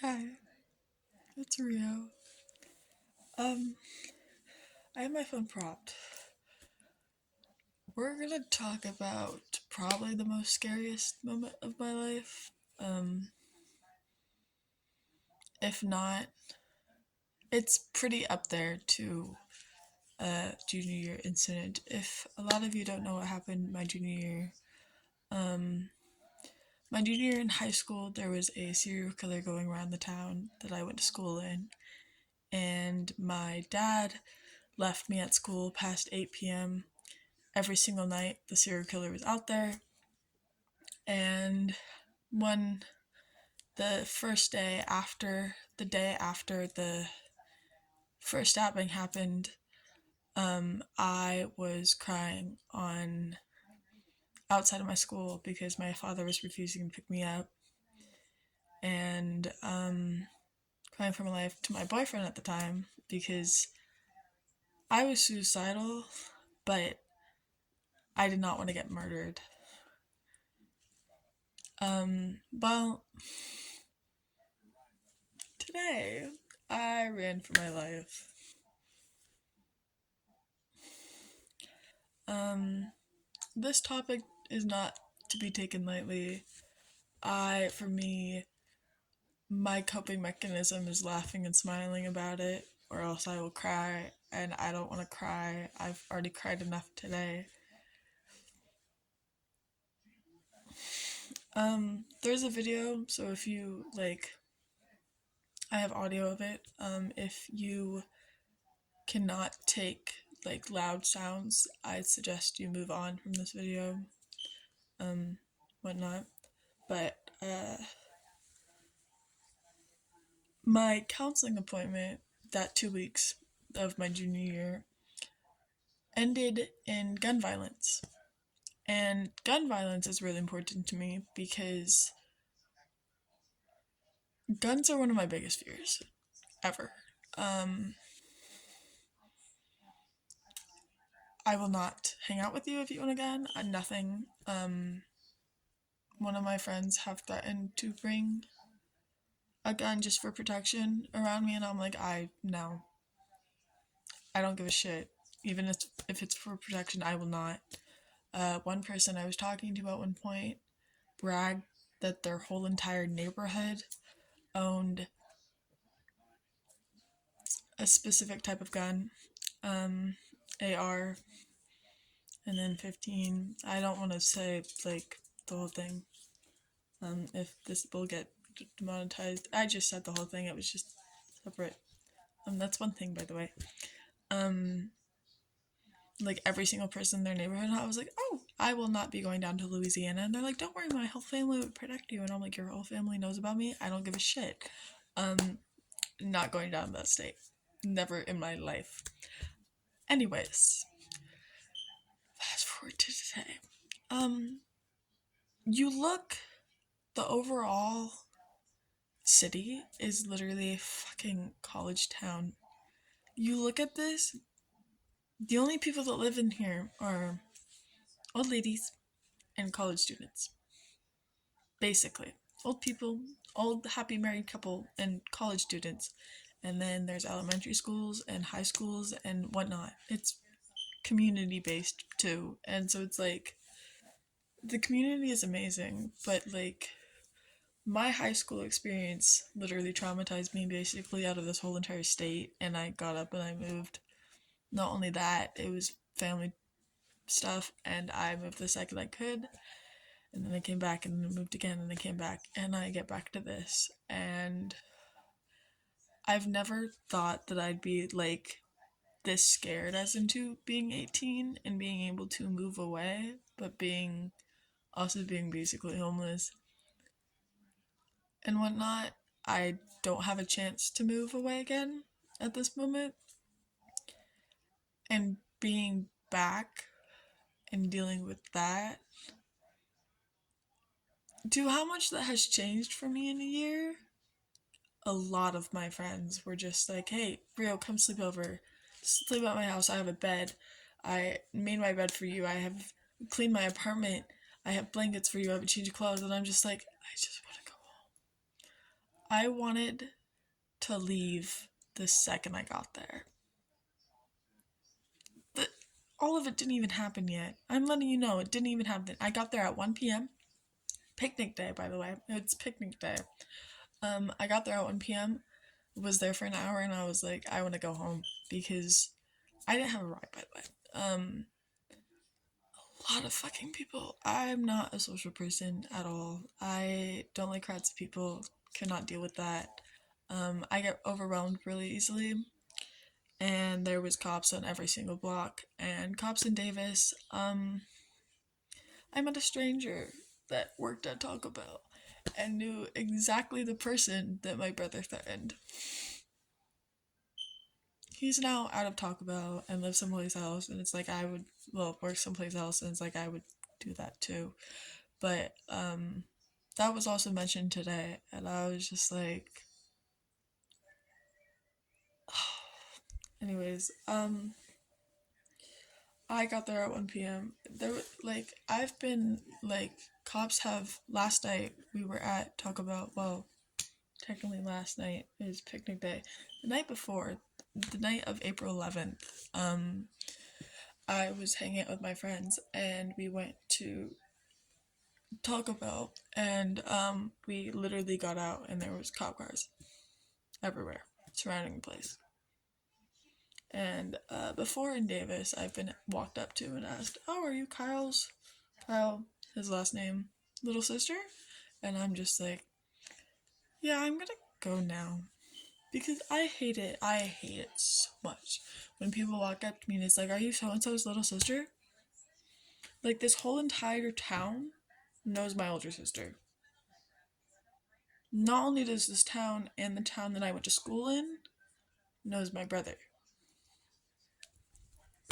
Hi, it's Rio. Um, I have my phone propped. We're gonna talk about probably the most scariest moment of my life. If not, it's pretty up there to a junior year incident. If a lot of you don't know what happened my junior year, um, my junior year in high school, there was a serial killer going around the town that I went to school in, and my dad left me at school past 8 p.m. Every single night. The serial killer was out there, and when the first day after the day after the first stabbing happened, I was crying on outside of my school because my father was refusing to pick me up, and crying for my life to my boyfriend at the time because I was suicidal, but I did not want to get murdered. Well, today I ran for my life. Um, this topic is not to be taken lightly. For me, my coping mechanism is laughing and smiling about it, or else I will cry, and I don't want to cry. I've already cried enough today. There's a video, so if you like, I have audio of it. If you cannot take like loud sounds, I'd suggest you move on from this video. Um, Whatnot. But my counseling appointment that 2 weeks of my junior year ended in gun violence. And gun violence is really important to me because guns are one of my biggest fears ever. Um, I will not hang out with you if you own a gun. Nothing. One of my friends have threatened to bring a gun just for protection around me, and I'm like, no, I don't give a shit. Even if it's for protection, I will not. One person I was talking to at one point bragged that their whole entire neighborhood owned a specific type of gun, um, AR, and then 15. I don't want to say like the whole thing. If this will get demonetized, I just said the whole thing. It was just separate. That's one thing, by the way. Um, like every single person in their neighborhood, I was like, oh, I will not be going down to Louisiana. And they're like, don't worry, my whole family would protect you. And I'm like, your whole family knows about me. I don't give a shit. Um, Not going down to that state. Never in my life. Anyways, fast forward to today. Um, you look, the overall city is literally a fucking college town. You look at this, the only people that live in here are old ladies and college students. Basically. Old people, old happy married couple, and college students. And then there's elementary schools and high schools and whatnot. It's community based too. And so it's like, the community is amazing, but like, my high school experience literally traumatized me basically out of this whole entire state, and I got up and I moved. Not only that, it was family stuff, and I moved the second I could, and then I came back and then moved again and I came back, and I get back to this, and I've never thought that I'd be like this scared as into being 18 and being able to move away, but being basically homeless and whatnot. I don't have a chance to move away again at this moment, and being back and dealing with that, to how much that has changed for me in a year. A lot of my friends were just like, hey, Rio, come sleep over. Sleep at my house. I have a bed. I made my bed for you. I have cleaned my apartment. I have blankets for you. I have a change of clothes. And I'm just like, I just want to go home. I wanted to leave the second I got there. But all of it didn't even happen yet. I'm letting you know, it didn't even happen. I got there at 1 p.m. Picnic day, by the way. It's picnic day. I got there at 1 p.m., was there for an hour, and I was like, I want to go home because I didn't have a ride, by the way. A lot of fucking people. I'm not a social person at all. I don't like crowds of people, cannot deal with that. I get overwhelmed really easily, and there was cops on every single block, and cops in Davis. I met a stranger that worked at Taco Bell and knew exactly the person that my brother threatened. He's now out of Taco Bell and lives someplace else, and it's like I would, well, work someplace else, and it's like I would do that too. But that was also mentioned today, and I was just like, anyways, I got there at 1 p.m. There were, like, I've been, like, cops have, last night we were at Taco Bell, well, technically last night is picnic day. The night before, the night of April 11th, I was hanging out with my friends and we went to Taco Bell and we literally got out and there was cop cars everywhere surrounding the place. And before in Davis, I've been walked up to and asked, "Oh, are you Kyle, his last name, little sister?" And I'm just like, "Yeah, I'm gonna go now." Because I hate it. I hate it so much. When people walk up to me and it's like, "Are you so and so's little sister?" Like, this whole entire town knows my older sister. Not only does this town and the town that I went to school in knows my brother.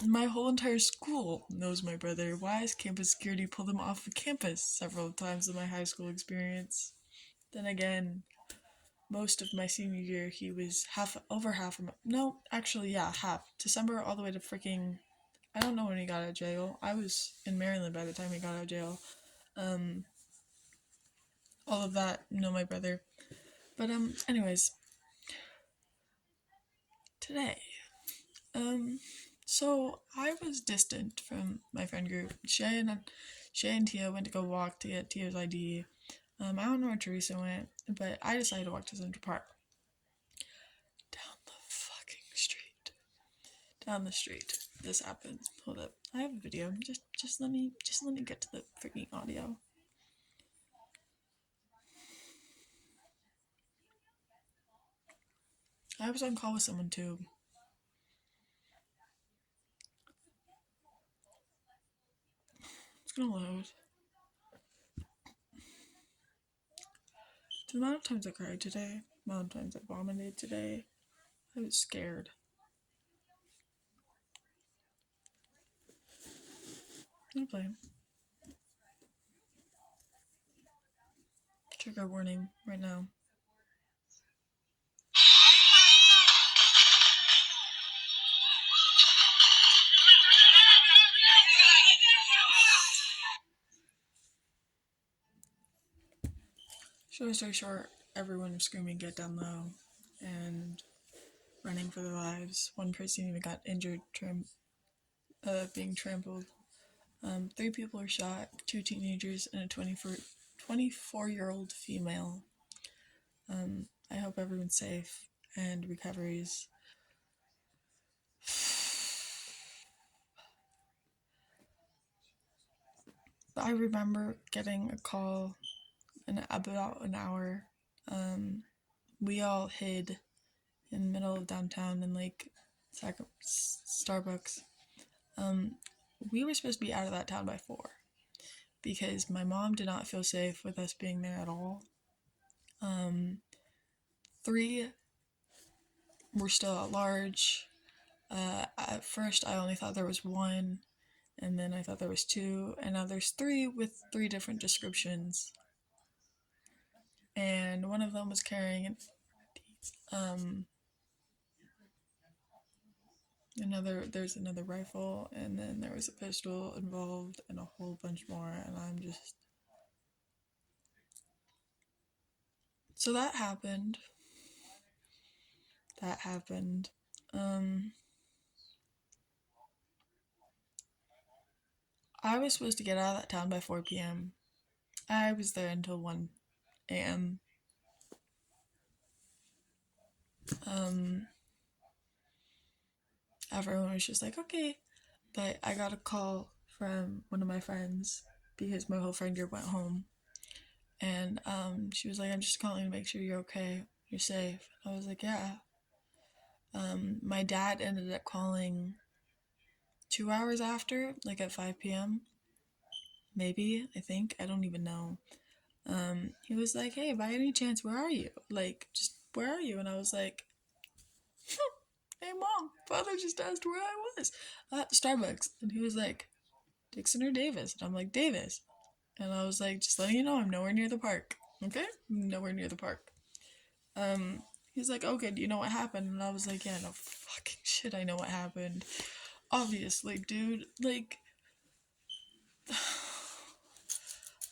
My whole entire school knows my brother. Why has campus security pulled him off of campus several times in my high school experience? Then again, most of my senior year, he was half of my, no, actually, yeah, half. December all the way to freaking, I don't know when he got out of jail. I was in Maryland by the time he got out of jail. All of that, know my brother. But, anyways, today, so I was distant from my friend group. Shay and Tia went to go walk to get Tia's ID. I don't know where Teresa went, but I decided to walk to Central Park. Down the fucking street. Down the street. This happened. Hold up. I have a video. Just let me get to the freaking audio. I was on call with someone too. It's gonna load. The amount of times I cried today, the amount of times I vomited today, I was scared. I'm gonna play. Trigger warning right now. Short story short, everyone was screaming, "Get down low," and running for their lives. One person even got injured, being trampled. 3 people were shot, 2 teenagers and a 24-year-old female. I hope everyone's safe and recoveries. But I remember getting a call in about an hour. We all hid in the middle of downtown in like Starbucks. We were supposed to be out of that town by 4 because my mom did not feel safe with us being there at all. 3 were still at large. At first, I only thought there was 1, and then I thought there was 2, and now there's 3 with 3 different descriptions. And one of them was carrying there's another rifle, and then there was a pistol involved, and a whole bunch more, and I'm just... So that happened. That happened. Um, I was supposed to get out of that town by 4 p.m. I was there until 1 a.m. Um, Everyone was just like, okay. But I got a call from one of my friends because my whole friend group went home. And she was like, I'm just calling to make sure you're okay, you're safe. I was like, yeah. My dad ended up calling 2 hours after, like at 5 p.m. Maybe, I think. I don't even know. He was like, hey, by any chance, where are you? Like, just where are you? And I was like, hey, mom, father just asked where I was at Starbucks. And he was like, Dixon or Davis? And I'm like, Davis. And I was like, just letting you know, I'm nowhere near the park. Okay? Nowhere near the park. He's like, okay, do you know what happened? And I was like, yeah, no fucking shit, I know what happened. Obviously, dude. Like,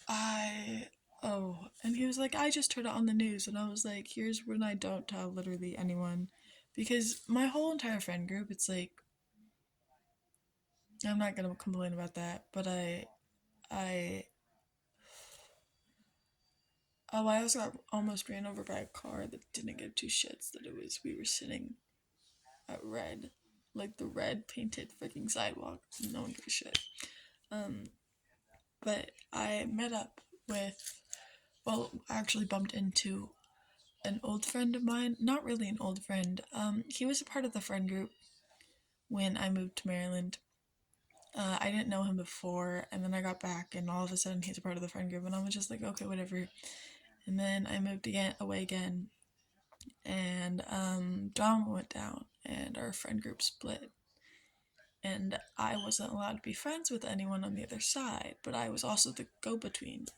I. Oh. And he was like, I just heard it on the news. And I was like, here's when I don't tell literally anyone. Because my whole entire friend group, it's like, I'm not gonna complain about that, but I. Oh, I also got almost ran over by a car that didn't give two shits that it was, we were sitting at red. Like the red painted freaking sidewalk. No one gave a shit. Um, but I met up with, well, I actually bumped into an old friend of mine. Not really an old friend. He was a part of the friend group when I moved to Maryland. I didn't know him before, and then I got back, and all of a sudden he's a part of the friend group, and I was just like, okay, whatever. And then I moved away again, and drama went down, and our friend group split. And I wasn't allowed to be friends with anyone on the other side, but I was also the go-between.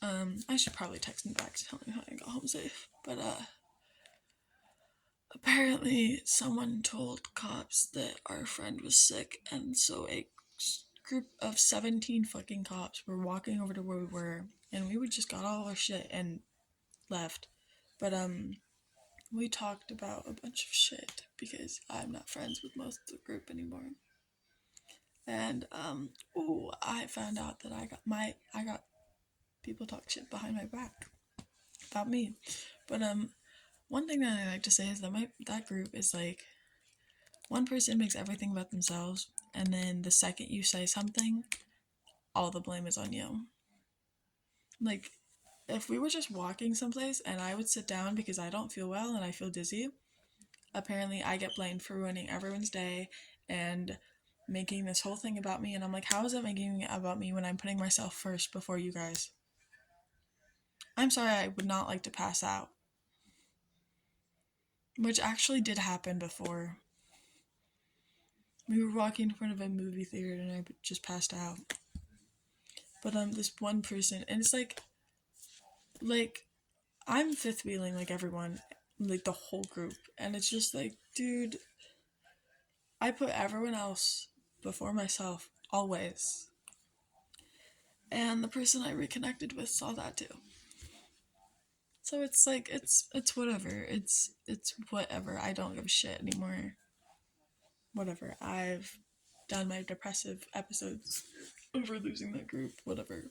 I should probably text him back to tell him how I got home safe. But apparently someone told cops that our friend was sick, and so a group of 17 fucking cops were walking over to where we were, and we just got all our shit and left. But we talked about a bunch of shit because I'm not friends with most of the group anymore. And ooh, I found out that I got people talk shit behind my back about me. But one thing that I like to say is that that group is like, one person makes everything about themselves, and then the second you say something, all the blame is on you. Like, if we were just walking someplace and I would sit down because I don't feel well and I feel dizzy, apparently I get blamed for ruining everyone's day and making this whole thing about me. And I'm like, how is it making it about me when I'm putting myself first before you guys? I'm sorry, I would not like to pass out. Which actually did happen before. We were walking in front of a movie theater and I just passed out. But this one person, and it's like I'm fifth wheeling like everyone, like the whole group, and it's just like, dude, I put everyone else before myself always. And the person I reconnected with saw that too. So it's like it's whatever. It's whatever. I don't give a shit anymore. Whatever. I've done my depressive episodes over losing that group. Whatever.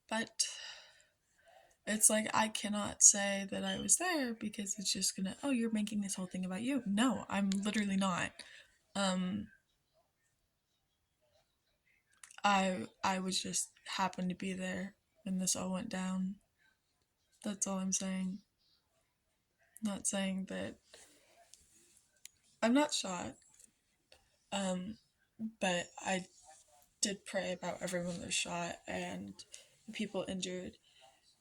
But it's like I cannot say that I was there because it's just gonna, oh, you're making this whole thing about you. No, I'm literally not. Um I was just happened to be there when this all went down. That's all I'm saying. Not saying that I'm not shot. Um but I did pray about everyone that was shot and the people injured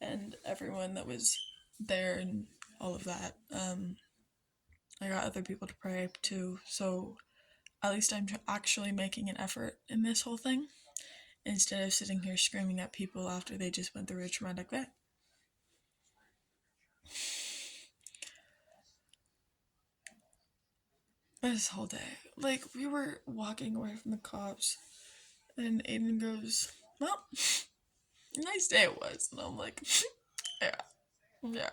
and everyone that was there and all of that. I got other people to pray too, so at least I'm actually making an effort in this whole thing instead of sitting here screaming at people after they just went through a traumatic event. This whole day, like, we were walking away from the cops, and Aiden goes, well, nice day it was. And I'm like, yeah, yeah.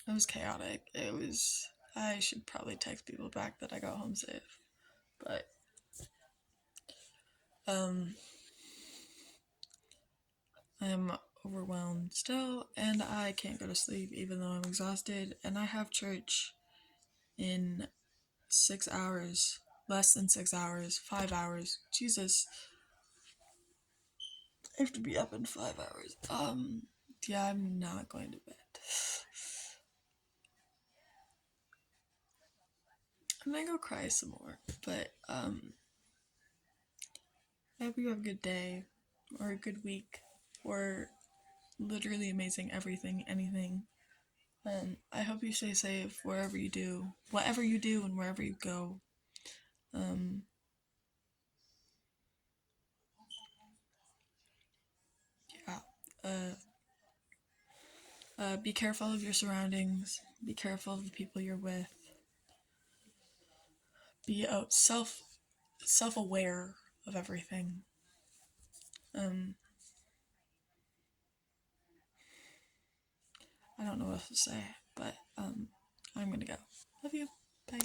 It was chaotic. I should probably text people back that I got home safe. But, I'm overwhelmed still, and I can't go to sleep even though I'm exhausted, and I have church in 6 hours. Less than 6 hours. 5 hours. Jesus. I have to be up in 5 hours. Yeah, I'm not going to bed. I'm gonna go cry some more, but, I hope you have a good day, or a good week, or literally amazing everything, anything. I hope you stay safe wherever you do, whatever you do, and wherever you go. Um, yeah. Be careful of your surroundings. Be careful of the people you're with. Be self aware of everything. Um, I don't know what else to say, but I'm gonna go. Love you. Bye.